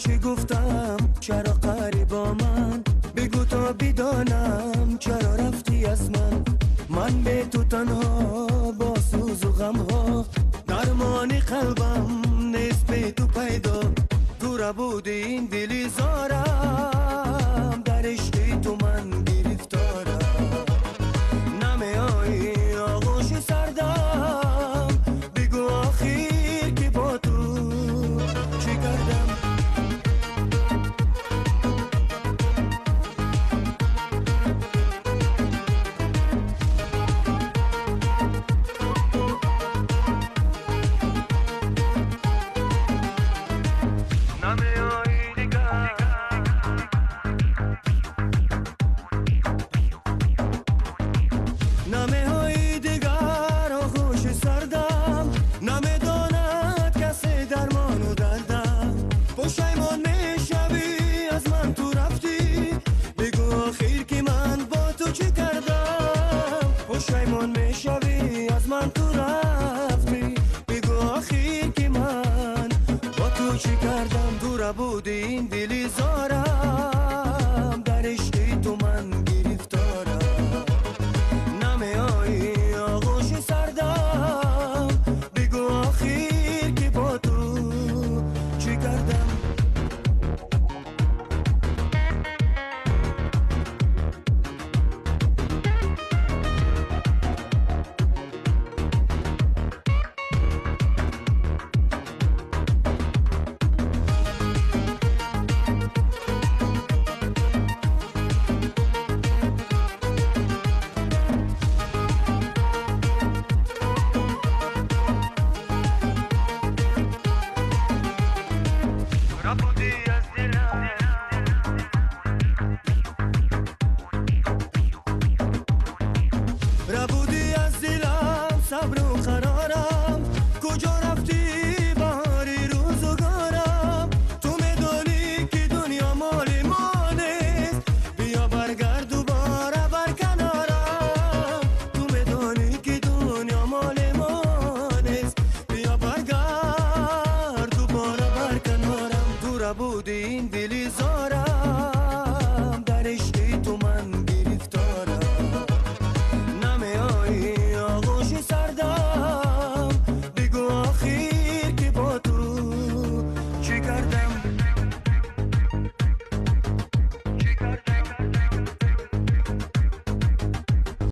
چی گفتم چرا قری با من؟ بگو تا بدانم چرا رفتی از من به تو تنها با سوز و غم ها، درمان قلبم نیست به تو پیدا. تو را بودی این دلی زارم، در عشق تو من گرفتارم. نمی آیی آغوش سردم، بگو آخر که با تو چی کردم؟ پشیمون میشوی از من تو رفتی، بگو آخر که من با تو چی کردم؟ تو را بودی این